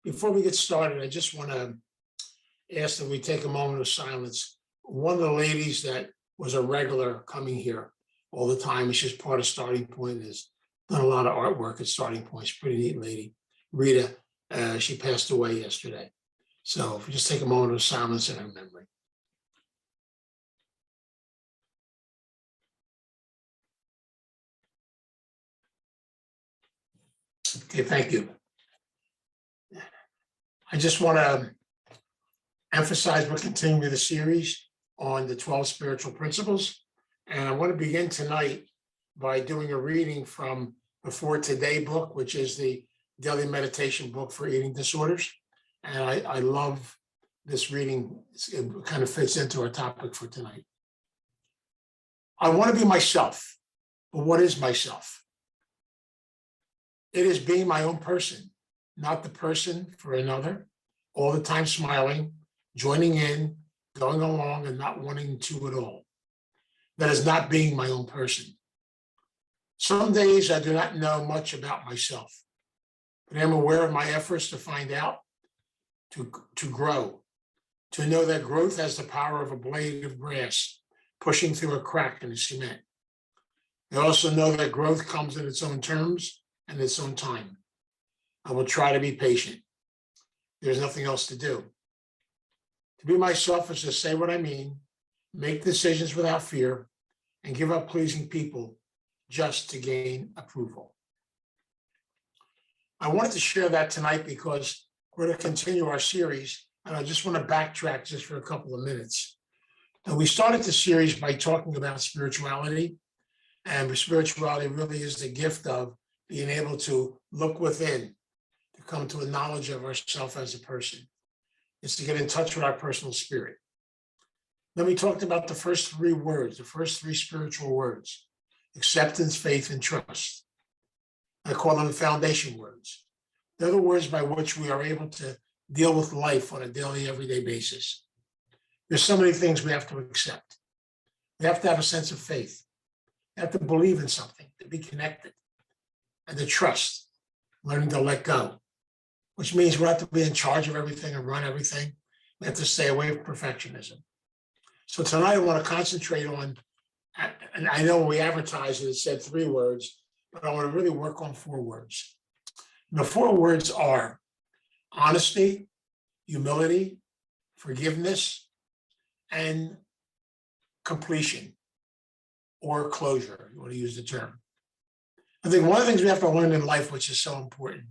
Before we get started, I just want to ask that we take a moment of silence. One of the ladies that was a regular coming here all the time, she's part of Starting Point, has done a lot of artwork at Starting Point. She's a pretty neat lady. Rita, she passed away yesterday. So if we just take a moment of silence in her memory. Okay, thank you. I just want to emphasize we're continuing the series on the 12 spiritual principles. And I want to begin tonight by doing a reading from the For Today book, which is the daily meditation book for eating disorders. And I love this reading. It kind of fits into our topic for tonight. I want to be myself, but what is myself? It is being my own person, not the person for another, all the time smiling, joining in, going along, and not wanting to at all. That is not being my own person. Some days I do not know much about myself, but I am aware of my efforts to find out, to grow, to know that growth has the power of a blade of grass pushing through a crack in the cement. I also know that growth comes in its own terms and its own time. I will try to be patient. There's nothing else to do. To be myself is to say what I mean, make decisions without fear, and give up pleasing people just to gain approval. I wanted to share that tonight because we're going to continue our series, and I just want to backtrack just for a couple of minutes. Now, we started the series by talking about spirituality, and spirituality really is the gift of being able to look within, to come to a knowledge of ourselves as a person. It's to get in touch with our personal spirit. Then we talked about the first three words, the first three spiritual words: acceptance, faith, and trust. I call them the foundation words. They're the words by which we are able to deal with life on a daily, everyday basis. There's so many things we have to accept. We have to have a sense of faith. We have to believe in something, to be connected, and to trust, learning to let go, which means we have to be in charge of everything and run everything. We have to stay away from perfectionism. So tonight I want to concentrate on, and I know when we advertised it said 3 words, but I want to really work on 4 words. And the 4 words are honesty, humility, forgiveness, and completion, or closure, you want to use the term. I think one of the things we have to learn in life, which is so important,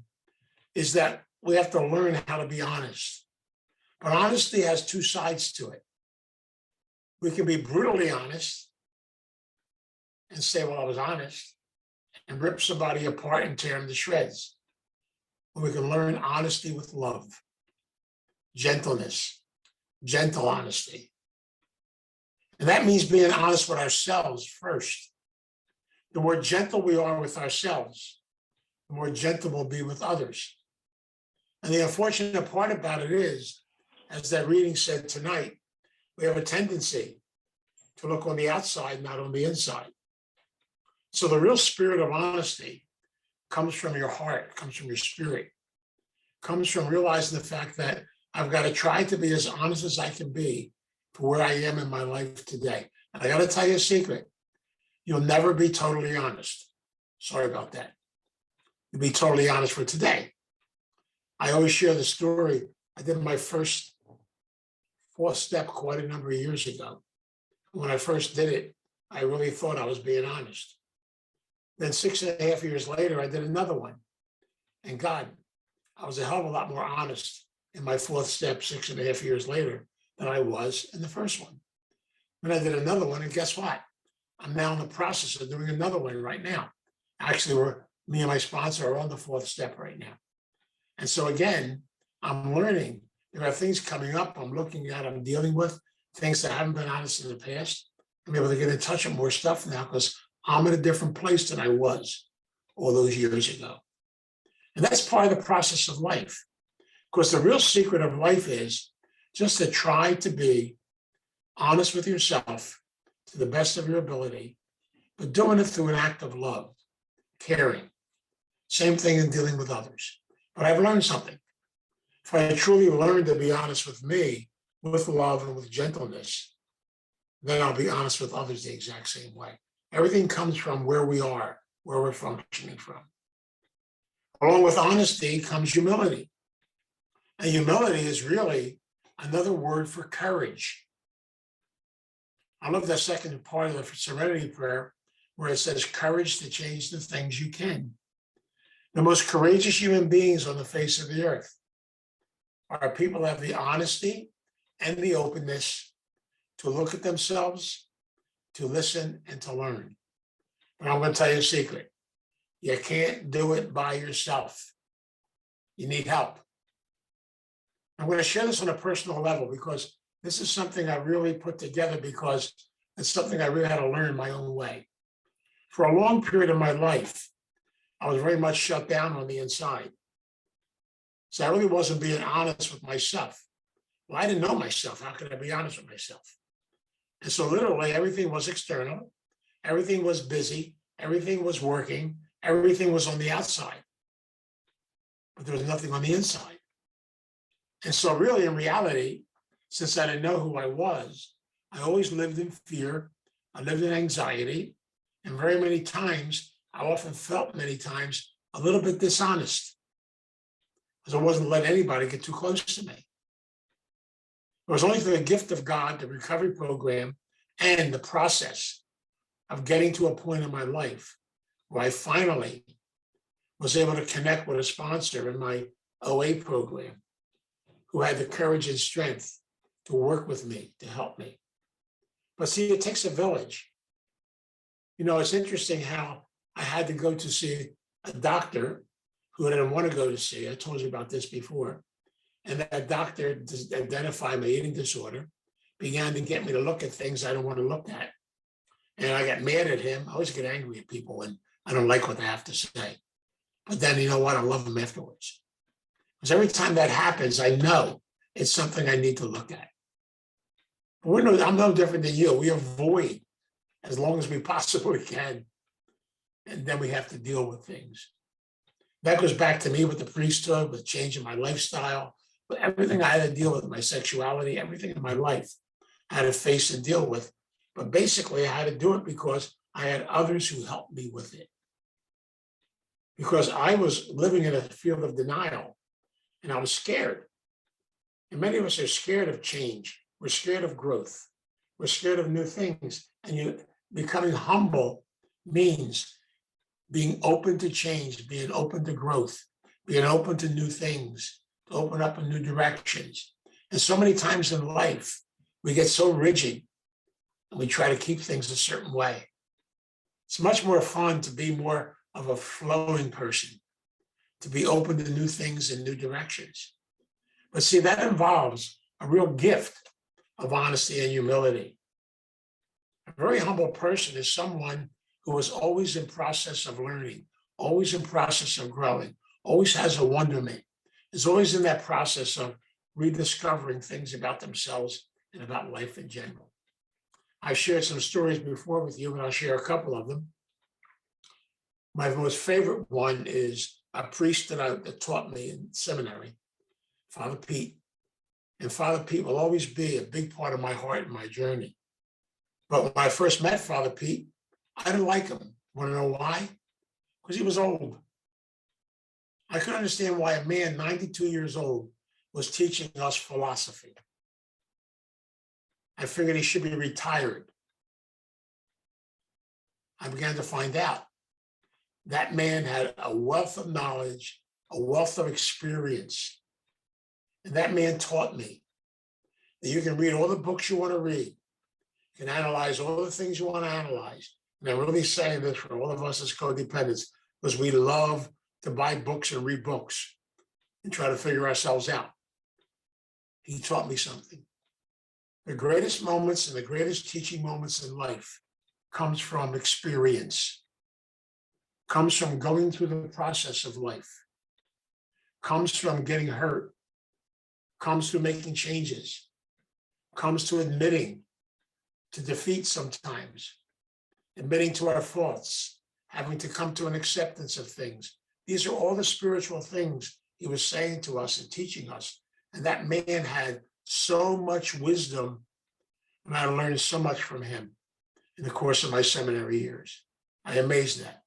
is that we have to learn how to be honest. But honesty has 2 sides to it. We can be brutally honest and say, well, I was honest, and rip somebody apart and tear them to shreds. Or we can learn honesty with love, gentleness, gentle honesty. And that means being honest with ourselves first. The more gentle we are with ourselves, the more gentle we'll be with others. And the unfortunate part about it is, as that reading said tonight, we have a tendency to look on the outside, not on the inside. So the real spirit of honesty comes from your heart, comes from your spirit, comes from realizing the fact that I've got to try to be as honest as I can be for where I am in my life today. And I got to tell you a secret. You'll never be totally honest. Sorry about that. You'll be totally honest for today. I always share the story. I did my first 4th step quite a number of years ago. When I first did it, I really thought I was being honest. Then 6.5 years later, I did another one. And God, I was a hell of a lot more honest in my 4th step 6.5 years later than I was in the first one. Then I did another one, and guess what? I'm now in the process of doing another one right now. Actually, me and my sponsor are on the 4th step right now. And so again, I'm learning. There are things coming up I'm looking at, I'm dealing with, things that I haven't been honest in the past. I'm able to get in touch with more stuff now because I'm in a different place than I was all those years ago. And that's part of the process of life. Because the real secret of life is just to try to be honest with yourself to the best of your ability, but doing it through an act of love, caring. Same thing in dealing with others. But I've learned something. If I truly learn to be honest with me, with love and with gentleness, then I'll be honest with others the exact same way. Everything comes from where we are, where we're functioning from. Along with honesty comes humility. And humility is really another word for courage. I love that second part of the Serenity Prayer, where it says, courage to change the things you can. The most courageous human beings on the face of the earth are people that have the honesty and the openness to look at themselves, to listen, and to learn. But I'm going to tell you a secret. You can't do it by yourself. You need help. I'm going to share this on a personal level because this is something I really put together because it's something I really had to learn my own way. For a long period of my life, I was very much shut down on the inside. So I really wasn't being honest with myself. Well, I didn't know myself. How could I be honest with myself? And so literally everything was external. Everything was busy. Everything was working. Everything was on the outside. But there was nothing on the inside. And so really in reality, since I didn't know who I was, I always lived in fear. I lived in anxiety. And very many times, I often felt many times a little bit dishonest because I wasn't letting anybody get too close to me. It was only through the gift of God, the recovery program, and the process of getting to a point in my life where I finally was able to connect with a sponsor in my OA program who had the courage and strength to work with me, to help me. But see, it takes a village. You know, it's interesting how I had to go to see a doctor who I didn't want to go to see. I told you about this before. And that doctor identified my eating disorder, began to get me to look at things I don't want to look at. And I got mad at him. I always get angry at people when I don't like what they have to say. But then, you know what? I love them afterwards. Because every time that happens, I know it's something I need to look at. But I'm no different than you. We avoid as long as we possibly can. And then we have to deal with things. That goes back to me with the priesthood, with changing my lifestyle, with everything I had to deal with, my sexuality, everything in my life I had to face and deal with. But basically, I had to do it because I had others who helped me with it. Because I was living in a field of denial and I was scared. And many of us are scared of change. We're scared of growth. We're scared of new things. And becoming humble means being open to change, being open to growth, being open to new things, to open up in new directions. And so many times in life, we get so rigid and we try to keep things a certain way. It's much more fun to be more of a flowing person, to be open to new things and new directions. But see, that involves a real gift of honesty and humility. A very humble person is someone who is always in process of learning, always in process of growing, always has a wonderment, is always in that process of rediscovering things about themselves and about life in general. I've shared some stories before with you, but I'll share a couple of them. My most favorite one is a priest that taught me in seminary, Father Pete. And Father Pete will always be a big part of my heart and my journey. But when I first met Father Pete, I didn't like him. Want to know why? Because he was old. I couldn't understand why a man 92 years old was teaching us philosophy. I figured he should be retired. I began to find out that man had a wealth of knowledge, a wealth of experience. And that man taught me that you can read all the books you want to read, you can analyze all the things you want to analyze. And I'm really saying this for all of us as codependents, because we love to buy books and read books and try to figure ourselves out. He taught me something. The greatest moments and the greatest teaching moments in life comes from experience, comes from going through the process of life, comes from getting hurt, comes through making changes, comes to admitting to defeat sometimes, admitting to our faults, having to come to an acceptance of things. These are all the spiritual things he was saying to us and teaching us. And that man had so much wisdom, and I learned so much from him in the course of my seminary years. I am amazed at.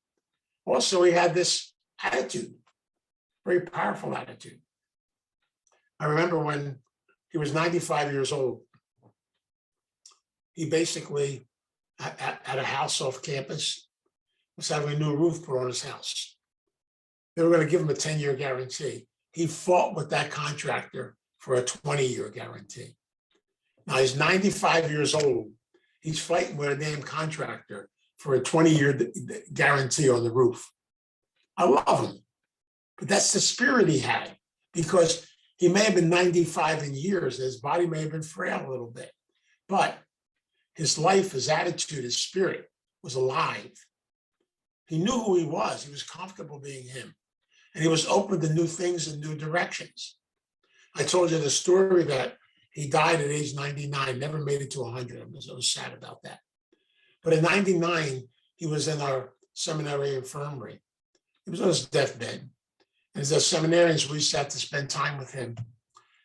Also, he had this attitude, very powerful attitude. I remember when he was 95 years old, he basically had a house off campus, was having a new roof put on his house. They were going to give him a 10-year guarantee. He fought with that contractor for a 20-year guarantee. Now he's 95 years old. He's fighting with a damn contractor for a 20-year guarantee on the roof. I love him, but that's the spirit he had, because he may have been 95 in years. His body may have been frail a little bit, but his life, his attitude, his spirit was alive. He knew who he was. He was comfortable being him. And he was open to new things and new directions. I told you the story that he died at age 99, never made it to 100. I was sad about that. But at 99, he was in our seminary infirmary. He was on his deathbed. And as a seminarians, we used to have to spend time with him.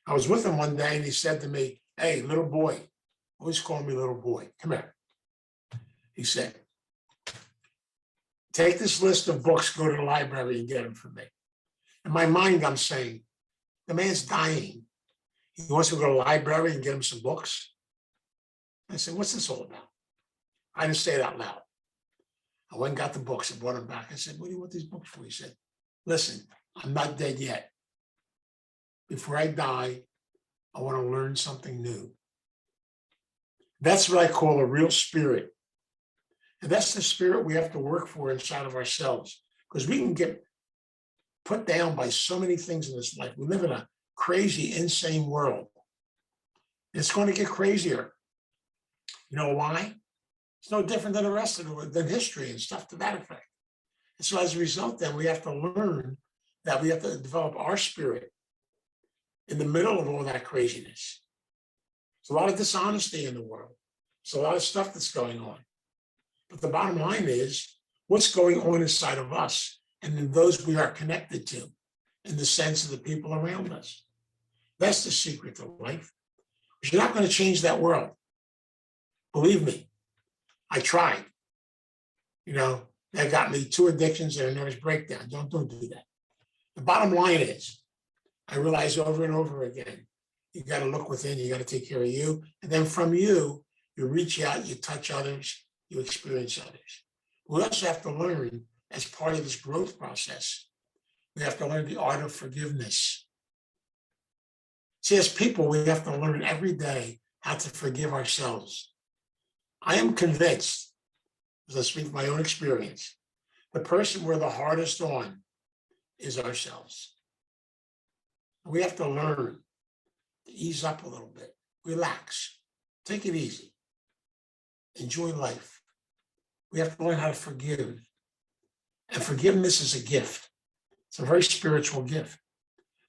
I was with him one day and he said to me, "Hey, little boy," always call me little boy, "come here." He said, "Take this list of books, go to the library and get them for me." In my mind, I'm saying, the man's dying. He wants to go to the library and get him some books. I said, "What's this all about?" I didn't say it out loud. I went and got the books and brought them back. I said, "What do you want these books for?" He said, "Listen, I'm not dead yet. Before I die, I want to learn something new." That's what I call a real spirit. And that's the spirit we have to work for inside of ourselves, because we can get put down by so many things in this life. We live in a crazy, insane world. It's going to get crazier. You know why? It's no different than the rest of than history and stuff to that effect. And so as a result, then we have to learn that we have to develop our spirit in the middle of all that craziness. There's a lot of dishonesty in the world. There's a lot of stuff that's going on. But the bottom line is, what's going on inside of us and in those we are connected to, in the sense of the people around us. That's the secret to life. You're not going to change that world. Believe me, I tried. You know, that got me 2 addictions and a nervous breakdown. Don't do that. The bottom line is, I realize over and over again, you got to look within, you got to take care of you. And then from you, you reach out, you touch others, you experience others. We also have to learn, as part of this growth process, we have to learn the art of forgiveness. See, as people, we have to learn every day how to forgive ourselves. I am convinced, as I speak from my own experience, the person we're the hardest on is ourselves. We have to learn to ease up a little bit, relax, take it easy, enjoy life. We have to learn how to forgive. And forgiveness is a gift. It's a very spiritual gift.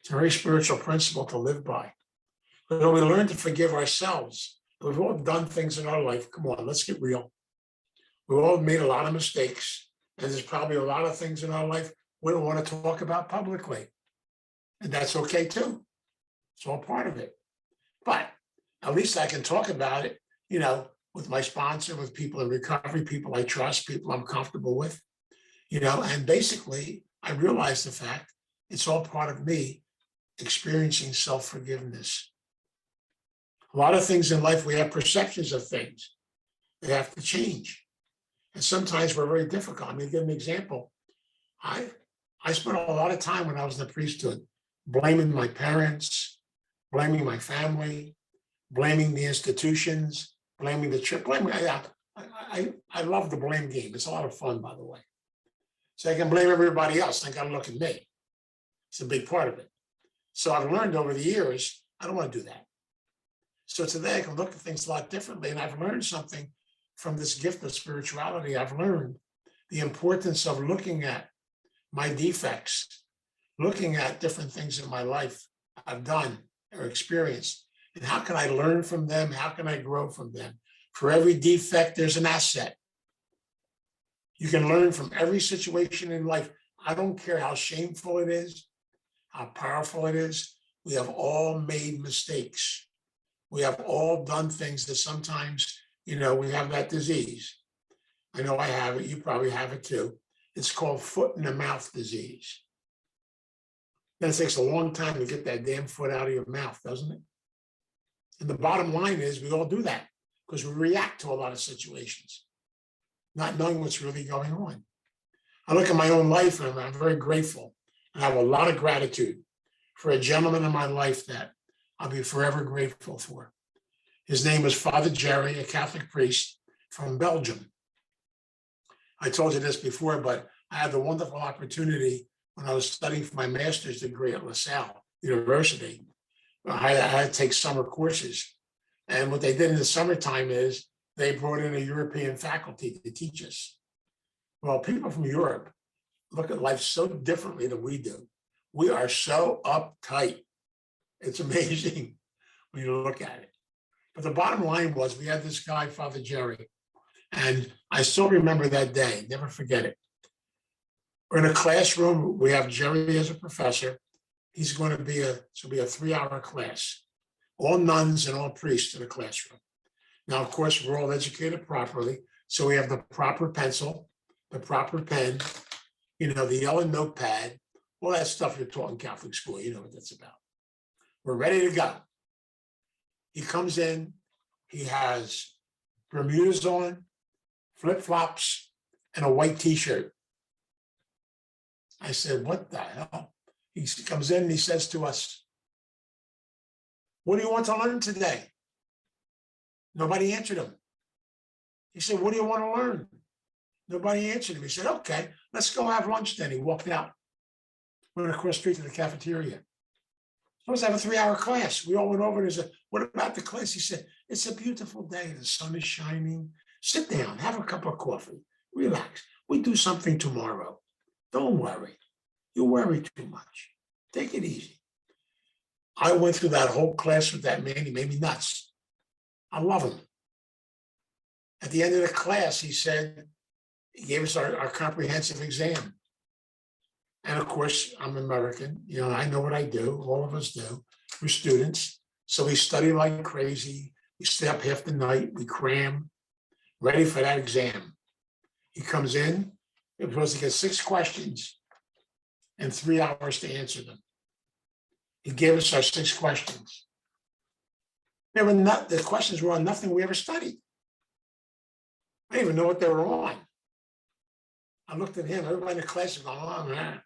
It's a very spiritual principle to live by. But when we learn to forgive ourselves, we've all done things in our life. Come on, let's get real. We've all made a lot of mistakes. And there's probably a lot of things in our life we don't want to talk about publicly. And that's okay too. It's all part of it. But at least I can talk about it, you know, with my sponsor, with people in recovery, people I trust, people I'm comfortable with, you know, and basically I realize the fact it's all part of me experiencing self-forgiveness. A lot of things in life, we have perceptions of things. They have to change. And sometimes we're very difficult. I mean, to give an example, I spent a lot of time when I was in the priesthood blaming my parents, blaming my family, blaming the institutions, blaming the church. I love the blame game. It's a lot of fun, by the way. So I can blame everybody else. I got to look at me. It's a big part of it. So I've learned over the years, I don't want to do that. So today I can look at things a lot differently. And I've learned something from this gift of spirituality. I've learned the importance of looking at my defects, looking at different things in my life I've done or experienced. And how can I learn from them? How can I grow from them? For every defect, there's an asset. You can learn from every situation in life. I don't care how shameful it is, how powerful it is. We have all made mistakes. We have all done things that sometimes, we have that disease. I know I have it. You probably have it too. It's called foot and mouth disease. Then it takes a long time to get that damn foot out of your mouth, doesn't it? And the bottom line is we all do that because we react to a lot of situations, not knowing what's really going on. I look at my own life and I'm very grateful. And I have a lot of gratitude for a gentleman in my life that I'll be forever grateful for. His name is Father Jerry, a Catholic priest from Belgium. I told you this before, but I had the wonderful opportunity when I was studying for my master's degree at LaSalle University. I had to take summer courses. And what they did in the summertime is they brought in a European faculty to teach us. Well, people from Europe look at life so differently than we do. We are so uptight. It's amazing when you look at it. But the bottom line was we had this guy, Father Jerry, and I still remember that day, never forget it. We're in a classroom. We have Jerry as a professor. He's going to be a 3-hour class, all nuns and all priests in the classroom. Now, of course, we're all educated properly. So we have the proper pencil, the proper pen, the yellow notepad, all that stuff you're taught in Catholic school. You know what that's about. We're ready to go. He comes in, he has Bermudas on, flip-flops, and a white t-shirt. I said, what the hell? He comes in and he says to us, what do you want to learn today? Nobody answered him. He said, what do you want to learn? Nobody answered him. He said, okay, let's go have lunch then. He walked out. Went across the street to the cafeteria. Supposed to have a 3-hour class. We all went over and he said, what about the class? He said, it's a beautiful day. The sun is shining. Sit down, have a cup of coffee, relax. We do something tomorrow. Don't worry. You worry too much. Take it easy. I went through that whole class with that man. He made me nuts. I love him. At the end of the class, he gave us our comprehensive exam. And of course, I'm American. I know what I do. All of us do. We're students. So we study like crazy. We stay up half the night. We cram, ready for that exam. He comes in. We're supposed to get 6 questions and 3 hours to answer them. He gave us our 6 questions. The questions were on nothing we ever studied. I didn't even know what they were on. I looked at him. Everybody in the class is going, oh, man.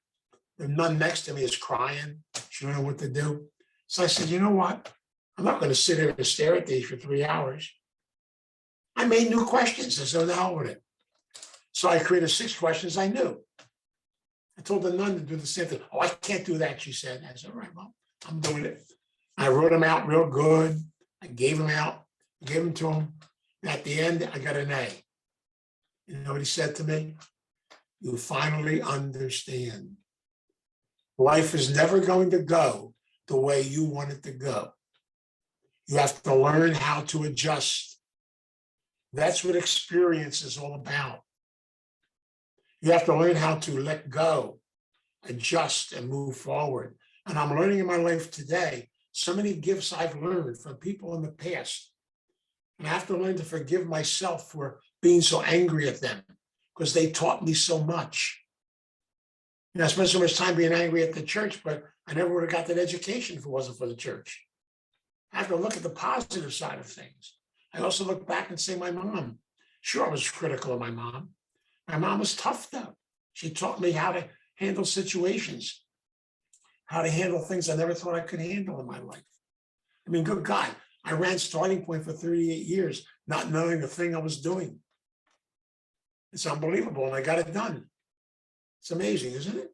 The nun next to me is crying. She don't know what to do. So I said, you know what? I'm not going to sit here and stare at these for 3 hours. I made new questions. I said, the hell with it. So I created 6 questions I knew. I told the nun to do the same thing. Oh, I can't do that, she said. I said, all right, well, I'm doing it. I wrote them out real good. I gave them out, gave them to him. And at the end, I got an A. You know what he said to me? You finally understand. Life is never going to go the way you want it to go. You have to learn how to adjust. That's what experience is all about. You have to learn how to let go, adjust, and move forward. And I'm learning in my life today, so many gifts I've learned from people in the past. And I have to learn to forgive myself for being so angry at them because they taught me so much. I spent so much time being angry at the church, but I never would have got that education if it wasn't for the church. I have to look at the positive side of things. I also look back and say, my mom, sure, I was critical of my mom. My mom was tough, though. She taught me how to handle situations, how to handle things I never thought I could handle in my life. I mean, good God, I ran Starting Point for 38 years, not knowing the thing I was doing. It's unbelievable, and I got it done. It's amazing, isn't it?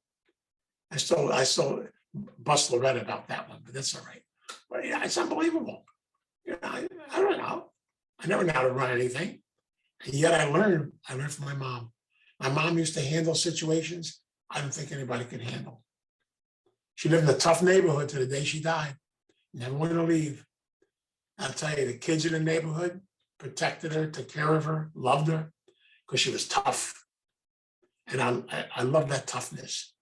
I still bust Loretta about that one, but that's all right. But yeah, it's unbelievable. I don't know. I never knew how to run anything. And yet I learned from my mom. My mom used to handle situations I don't think anybody could handle. She lived in a tough neighborhood to the day she died. Never wanted to leave. I'll tell you, the kids in the neighborhood protected her, took care of her, loved her, because she was tough. And I love that toughness.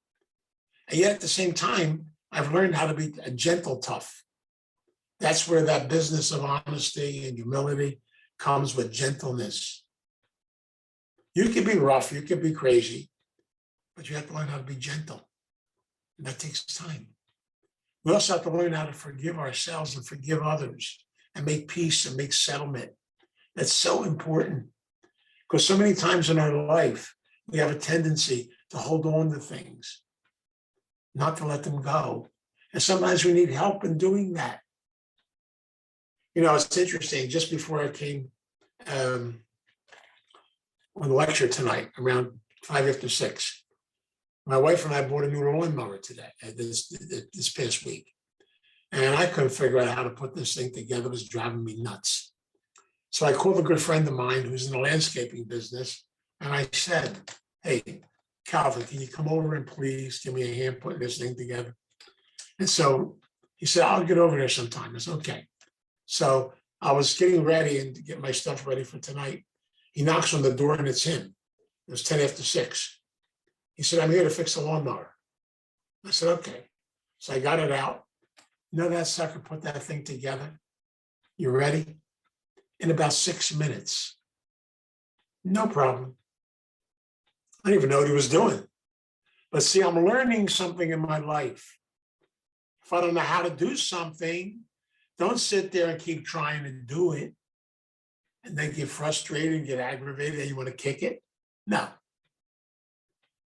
And yet at the same time, I've learned how to be a gentle tough. That's where that business of honesty and humility comes with gentleness. You can be rough, you can be crazy, but you have to learn how to be gentle. And that takes time. We also have to learn how to forgive ourselves and forgive others and make peace and make settlement. That's so important because so many times in our life, we have a tendency to hold on to things, not to let them go. And sometimes we need help in doing that. You know, it's interesting, just before I came on the lecture tonight, around 5 after 6, my wife and I bought a new lawnmower today, this past week. And I couldn't figure out how to put this thing together. It was driving me nuts. So I called a good friend of mine who's in the landscaping business. And I said, hey, Calvin, can you come over and please give me a hand putting this thing together? And so he said, I'll get over there sometime. I said, okay. So I was getting ready and to get my stuff ready for tonight. He knocks on the door and it's him. It was 10 after 6. He said, I'm here to fix the lawnmower. I said, okay. So I got it out. You know that sucker put that thing together? You ready? In about 6 minutes. No problem. I didn't even know what he was doing. But see, I'm learning something in my life. If I don't know how to do something, don't sit there and keep trying to do it and then get frustrated and get aggravated and you want to kick it. No.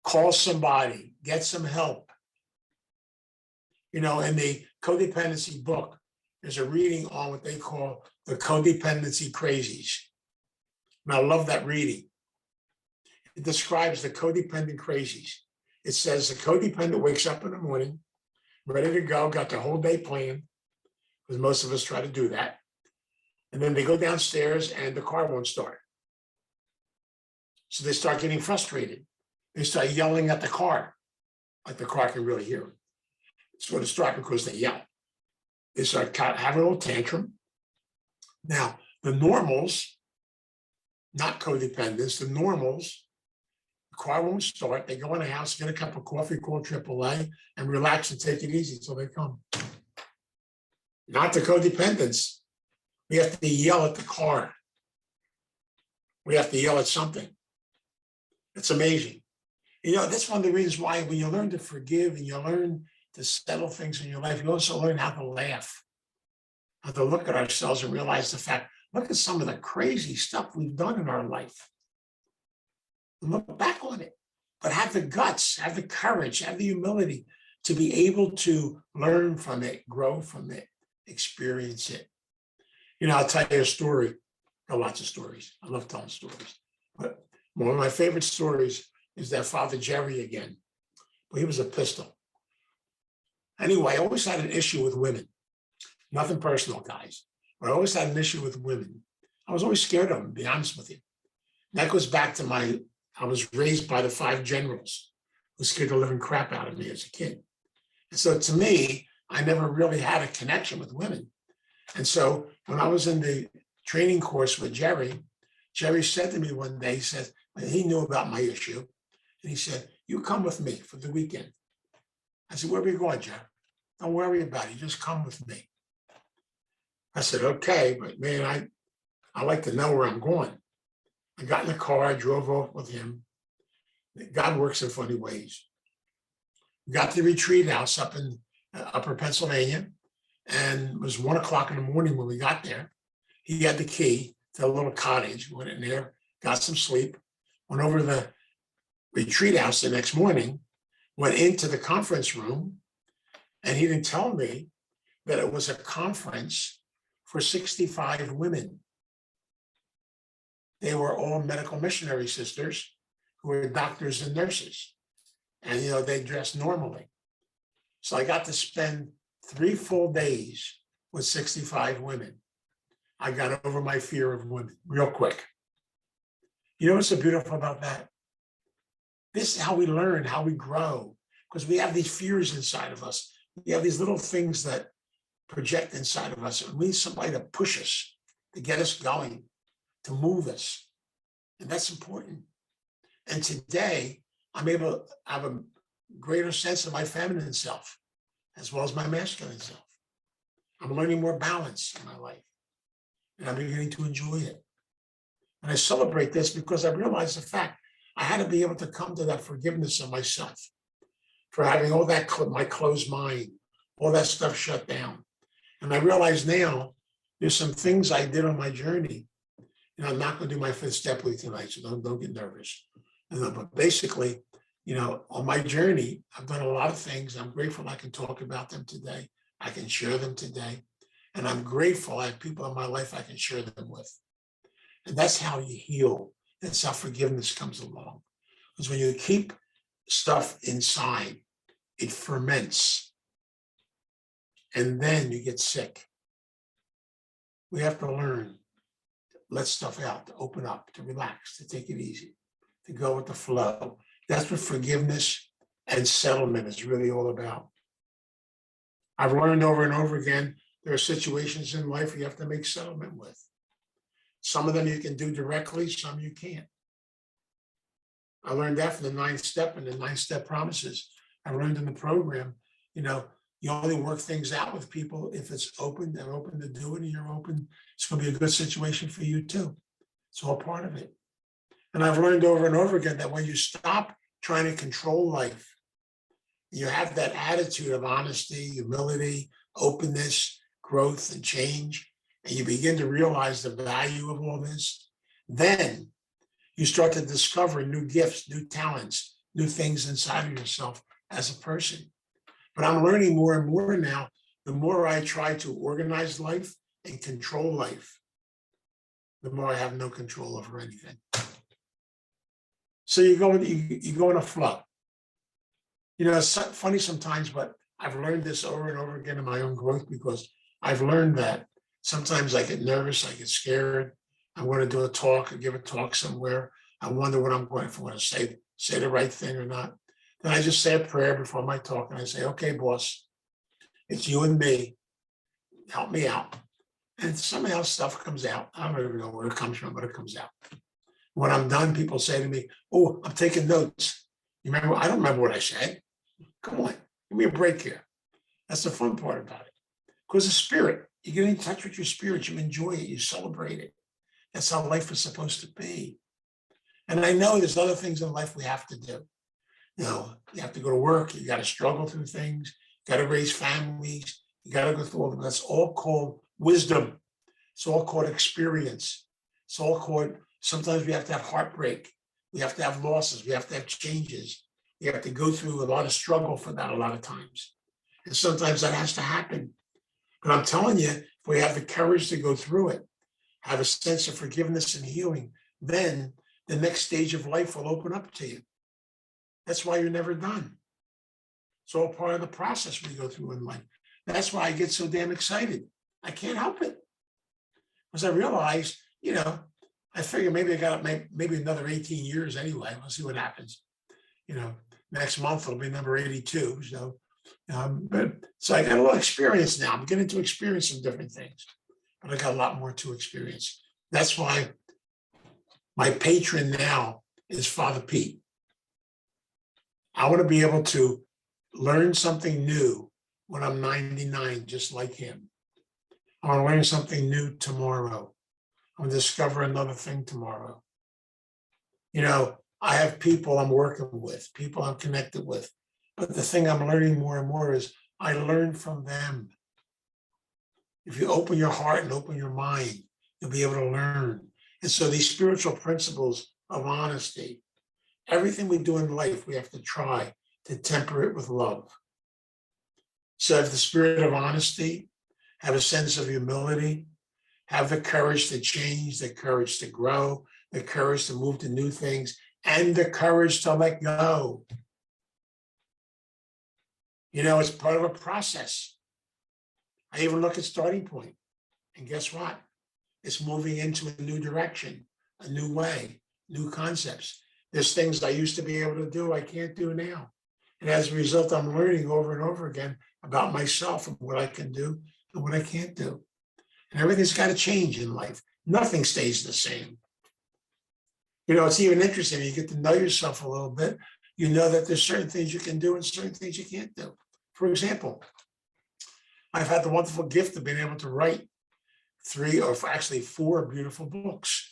Call somebody, get some help. You know, in the codependency book, there's a reading on what they call the Codependency Crazies. And I love that reading. It describes the codependent crazies. It says the codependent wakes up in the morning, ready to go, got their whole day planned, because most of us try to do that. And then they go downstairs and the car won't start. So they start getting frustrated. They start yelling at the car, like the car can really hear them. So to start because they yell. They start having a little tantrum. Now, the normals, not codependents, the normals, the car won't start. They go in the house, get a cup of coffee, call AAA, and relax and take it easy till they come. Not the codependents. We have to yell at the car. We have to yell at something. It's amazing. You know, that's one of the reasons why when you learn to forgive and you learn to settle things in your life, you also learn how to laugh, how to look at ourselves and realize the fact, look at some of the crazy stuff we've done in our life. And look back on it, but have the guts, have the courage, have the humility to be able to learn from it, grow from it, experience it. You know, I'll tell you a story. There are lots of stories. I love telling stories. But one of my favorite stories is that Father Jerry again. Well, he was a pistol. Anyway, I always had an issue with women. Nothing personal, guys. But I always had an issue with women. I was always scared of them, to be honest with you. And that goes back to I was raised by the 5 generals who scared the living crap out of me as a kid. And so to me, I never really had a connection with women. And so when I was in the training course with Jerry, Jerry said to me one day, he said, he knew about my issue. And he said, you come with me for the weekend. I said, where are we going, Jerry? Don't worry about it. You just come with me. I said, okay, but man, I like to know where I'm going. I got in the car, I drove off with him. God works in funny ways. We got to the retreat house up in Upper Pennsylvania, and it was 1 o'clock in the morning when we got there. He had the key to a little cottage, went in there, got some sleep, went over to the retreat house the next morning, went into the conference room, and he didn't tell me that it was a conference for 65 women. They were all medical missionary sisters who were doctors and nurses. And, you know, they dressed normally. So I got to spend 3 full days with 65 women. I got over my fear of women real quick. You know what's so beautiful about that? This is how we learn, how we grow, because we have these fears inside of us. We have these little things that project inside of us. And we need somebody to push us, to get us going, to move us. And that's important. And today, I'm able to have a greater sense of my feminine self. as well as my masculine self. I'm learning more balance in my life, and I'm beginning to enjoy it. And I celebrate this because I realize the fact I had to be able to come to that forgiveness of myself for having all that, my closed mind, all that stuff shut down. And I realize now there's some things I did on my journey, and I'm not going to do my fifth step with you tonight, so don't get nervous. But basically, on my journey, I've done a lot of things. I'm grateful I can talk about them today. I can share them today. And I'm grateful I have people in my life I can share them with. And that's how you heal. That's how forgiveness comes along. Because when you keep stuff inside, it ferments. And then you get sick. We have to learn to let stuff out, to open up, to relax, to take it easy, to go with the flow. That's what forgiveness and settlement is really all about. I've learned over and over again, there are situations in life you have to make settlement with. Some of them you can do directly, some you can't. I learned that from the 9th step and the 9th step promises. I learned in the program, you only work things out with people if it's open, they're open to do it, and you're open. It's going to be a good situation for you too. It's all part of it. And I've learned over and over again that when you stop trying to control life, you have that attitude of honesty, humility, openness, growth, and change, and you begin to realize the value of all this, then you start to discover new gifts, new talents, new things inside of yourself as a person. But I'm learning more and more now, the more I try to organize life and control life, the more I have no control over anything. So you go in a flow. It's funny sometimes, but I've learned this over and over again in my own growth, because I've learned that sometimes I get nervous, I get scared. I want to do a talk or give a talk somewhere. I wonder what I'm going to say the right thing or not. Then I just say a prayer before my talk, and I say, okay, boss, it's you and me. Help me out. And somehow stuff comes out. I don't even know where it comes from, but it comes out. When I'm done, people say to me, oh, I'm taking notes. You remember? I don't remember what I said. Come on, give me a break here. That's the fun part about it. Because the spirit, you get in touch with your spirit, you enjoy it, you celebrate it. That's how life is supposed to be. And I know there's other things in life we have to do. You have to go to work, you got to struggle through things, you got to raise families, you got to go through all of that. That's all called wisdom. It's all called experience. It's all called, sometimes we have to have heartbreak. We have to have losses. We have to have changes. We have to go through a lot of struggle for that a lot of times. And sometimes that has to happen. But I'm telling you, if we have the courage to go through it, have a sense of forgiveness and healing, then the next stage of life will open up to you. That's why you're never done. It's all part of the process we go through in life. That's why I get so damn excited. I can't help it. Because I realize, I figure maybe I got maybe another 18 years anyway. We'll see what happens. Next month it'll be number 82. So I got a lot of experience now. I'm getting to experience some different things, but I got a lot more to experience. That's why my patron now is Father Pete. I want to be able to learn something new when I'm 99, just like him. I want to learn something new tomorrow. I want to discover another thing tomorrow. I have people I'm working with, people I'm connected with. But the thing I'm learning more and more is I learn from them. If you open your heart and open your mind, you'll be able to learn. And so these spiritual principles of honesty, everything we do in life, we have to try to temper it with love. So have the spirit of honesty, have a sense of humility, have the courage to change, the courage to grow, the courage to move to new things, and the courage to let go. It's part of a process. I even look at starting point, and guess what? It's moving into a new direction, a new way, new concepts. There's things I used to be able to do I can't do now. And as a result, I'm learning over and over again about myself and what I can do and what I can't do. And everything's got to change in life. Nothing stays the same. It's even interesting. You get to know yourself a little bit. You know that there's certain things you can do and certain things you can't do. For example, I've had the wonderful gift of being able to write 3 or actually 4 beautiful books.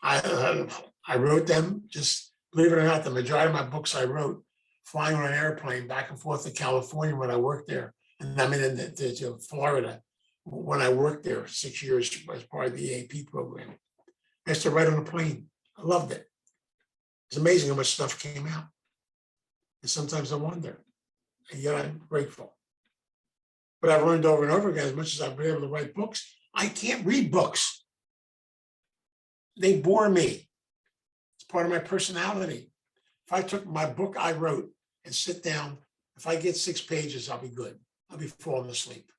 I wrote them, just believe it or not, the majority of my books I wrote flying on an airplane back and forth to California when I worked there. And I mean, to Florida when I worked there 6 years as part of the EAP program. I used to write on a plane. I loved it. It's amazing how much stuff came out. And sometimes I wonder, and yet I'm grateful. But I've learned over and over again, as much as I've been able to write books, I can't read books. They bore me. It's part of my personality. If I took my book I wrote and sit down, if I get 6 pages, I'll be good. I'll be falling asleep.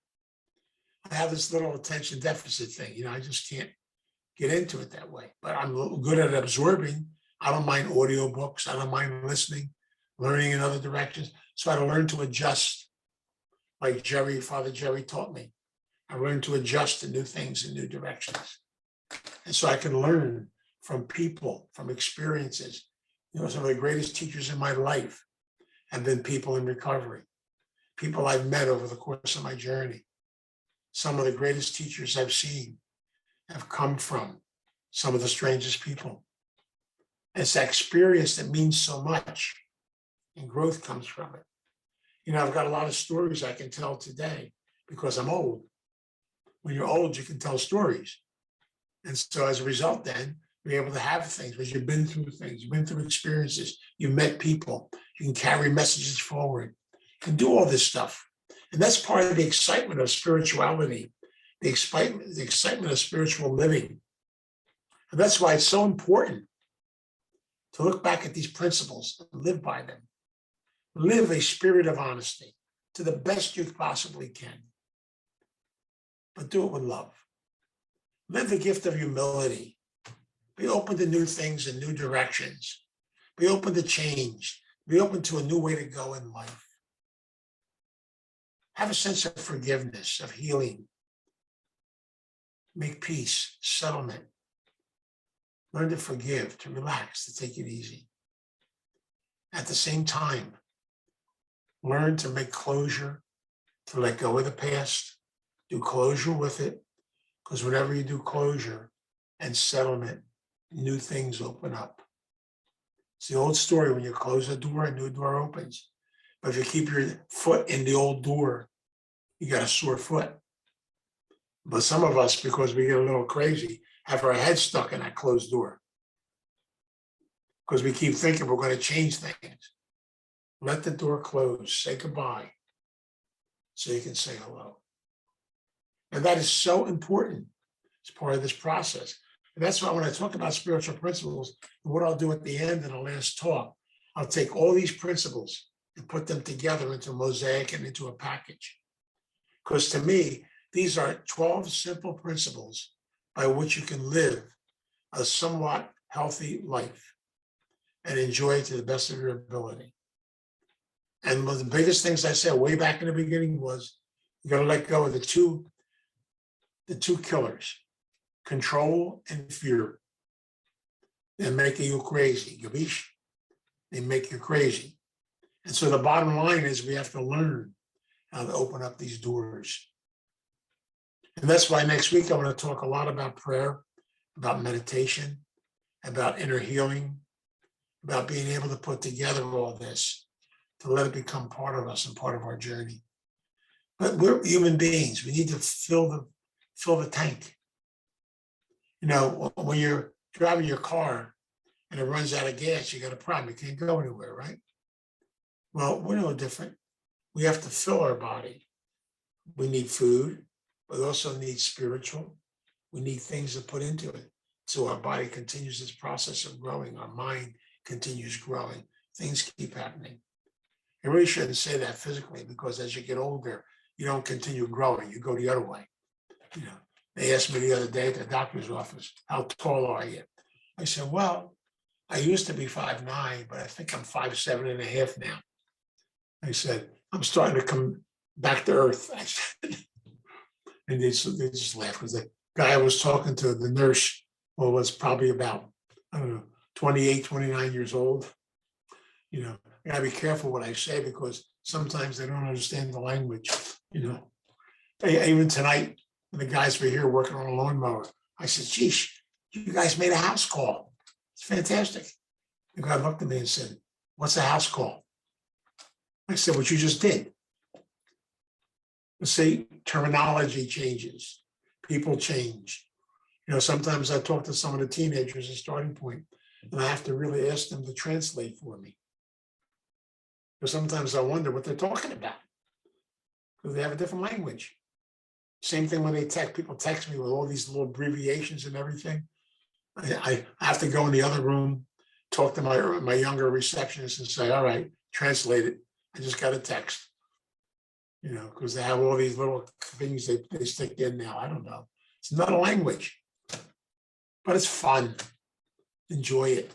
I have this little attention deficit thing. I just can't get into it that way. But I'm good at absorbing. I don't mind audiobooks. I don't mind listening, learning in other directions. So I learned to adjust, like Father Jerry taught me. I learned to adjust to new things in new directions. And so I can learn from people, from experiences. Some of the greatest teachers in my life have been people in recovery, people I've met over the course of my journey. Some of the greatest teachers I've seen have come from some of the strangest people. It's that experience that means so much, and growth comes from it. I've got a lot of stories I can tell today because I'm old. When you're old, you can tell stories. And so as a result, then, you're able to have things because you've been through things, you've been through experiences, you've met people, you can carry messages forward, you can do all this stuff. And that's part of the excitement of spirituality, the excitement of spiritual living. And that's why it's so important to look back at these principles and live by them. Live a spirit of honesty to the best you possibly can, but do it with love. Live the gift of humility. Be open to new things and new directions. Be open to change. Be open to a new way to go in life. Have a sense of forgiveness, of healing. Make peace, settlement. Learn to forgive, to relax, to take it easy. At the same time, learn to make closure, to let go of the past, do closure with it, because whenever you do closure and settlement, new things open up. It's the old story, when you close a door, a new door opens. But if you keep your foot in the old door, you got a sore foot. But some of us, because we get a little crazy, have our head stuck in that closed door. Because we keep thinking we're going to change things. Let the door close, say goodbye, so you can say hello. And that is so important as part of this process. And that's why when I talk about spiritual principles, and what I'll do at the end in the last talk, I'll take all these principles and put them together into a mosaic and into a package. Because to me, these are 12 simple principles by which you can live a somewhat healthy life and enjoy it to the best of your ability. And one of the biggest things I said way back in the beginning was, you got to let go of the two killers, control and fear. They're making you crazy. Gabish, they make you crazy. And so the bottom line is we have to learn how to open up these doors. And that's why next week I want to talk a lot about prayer, about meditation, about inner healing, about being able to put together all this, to let it become part of us and part of our journey. But we're human beings. We need to fill the tank. When you're driving your car and it runs out of gas, you got a problem. You can't go anywhere, right? Well, we're no different. We have to fill our body. We need food, but also need spiritual. We need things to put into it. So our body continues this process of growing. Our mind continues growing. Things keep happening. I really shouldn't say that physically, because as you get older, you don't continue growing. You go the other way. They asked me the other day at the doctor's office, how tall are you? I said, well, I used to be 5'9", but I think I'm 5'7.5" now. I said, I'm starting to come back to earth. I said, and they just laughed, because the guy I was talking to, the nurse, was probably about, 28, 29 years old. I gotta be careful what I say, because sometimes they don't understand the language, Even tonight, when the guys were here working on a lawnmower, I said, geez, you guys made a house call. It's fantastic. The guy looked at me and said, what's a house call? I said, what you just did. See, terminology changes, people change. Sometimes I talk to some of the teenagers at starting point, and I have to really ask them to translate for me. Because sometimes I wonder what they're talking about, because they have a different language. Same thing when people text me with all these little abbreviations and everything. I have to go in the other room, talk to my younger receptionist and say, all right, translate it. I just got a text. Because they have all these little things they stick in now. I don't know. It's not a language, but it's fun. Enjoy it.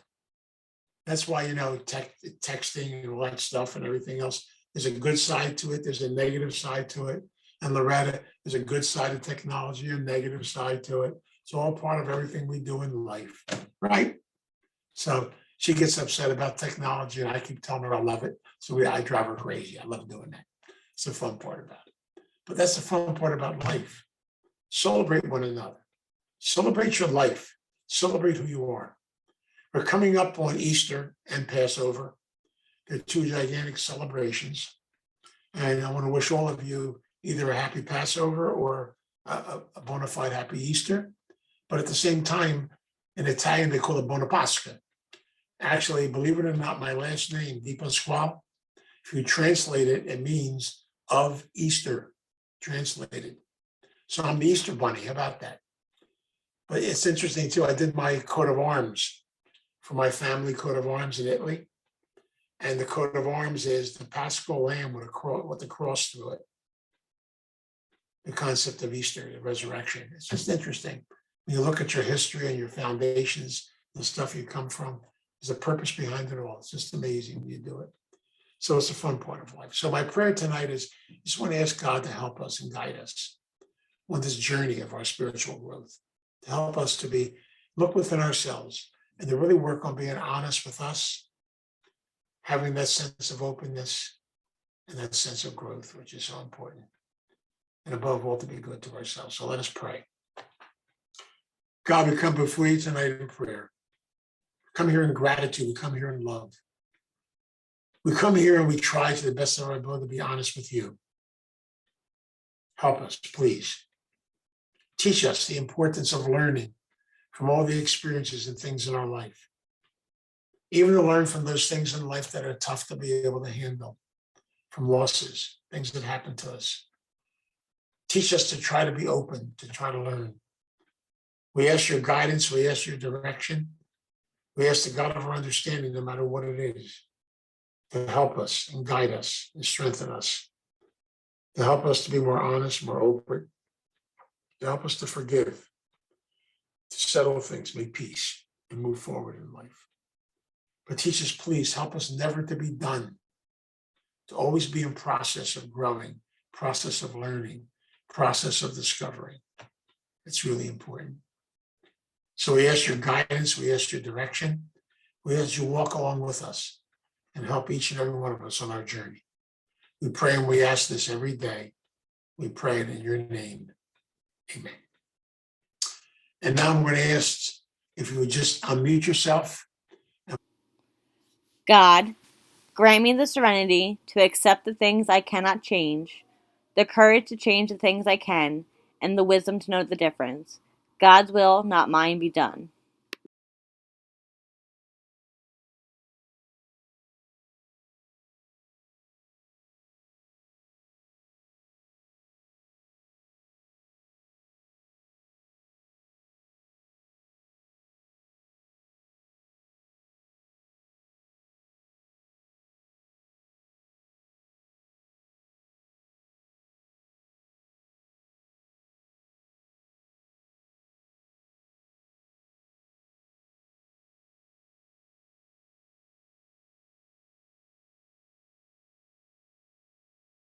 That's why, texting and all that stuff and everything else, there's a good side to it. There's a negative side to it. And Loretta, there's a good side of technology, a negative side to it. It's all part of everything we do in life, right? So she gets upset about technology and I keep telling her I love it. So I drive her crazy. I love doing that. It's the fun part about it. But that's the fun part about life. Celebrate one another. Celebrate your life. Celebrate who you are. We're coming up on Easter and Passover. They're two gigantic celebrations. And I want to wish all of you either a happy Passover or a bona fide happy Easter. But at the same time, in Italian, they call it Buona Pascha. Actually, believe it or not, my last name, Di Pasquale, if you translate it, it means of Easter, translated. So I'm the Easter bunny. How about that? But it's interesting too. I did my coat of arms for my family coat of arms in Italy. And the coat of arms is the Paschal lamb with the cross through it. The concept of Easter, the resurrection. It's just interesting. When you look at your history and your foundations, the stuff you come from, there's a purpose behind it all. It's just amazing when you do it. So it's a fun part of life. So my prayer tonight is, I just want to ask God to help us and guide us on this journey of our spiritual growth, to help us to look within ourselves and to really work on being honest with us, having that sense of openness and that sense of growth, which is so important. And above all, to be good to ourselves. So let us pray. God, we come before you tonight in prayer. We come here in gratitude. We come here in love. We come here and we try to the best of our ability to be honest with you. Help us, please. Teach us the importance of learning from all the experiences and things in our life. Even to learn from those things in life that are tough to be able to handle, from losses, things that happen to us. Teach us to try to be open, to try to learn. We ask your guidance. We ask your direction. We ask the God of our understanding, no matter what it is, to help us and guide us and strengthen us, to help us to be more honest, more open, to help us to forgive, to settle things, make peace, and move forward in life. But teach us, please, help us never to be done, to always be in process of growing, process of learning, process of discovering. It's really important. So we ask your guidance, we ask your direction, we ask you walk along with us and help each and every one of us on our journey. We pray and we ask this every day. We pray it in your name. Amen. And now I'm going to ask if you would just unmute yourself. God, grant me the serenity to accept the things I cannot change, the courage to change the things I can, and the wisdom to know the difference. God's will, not mine, be done.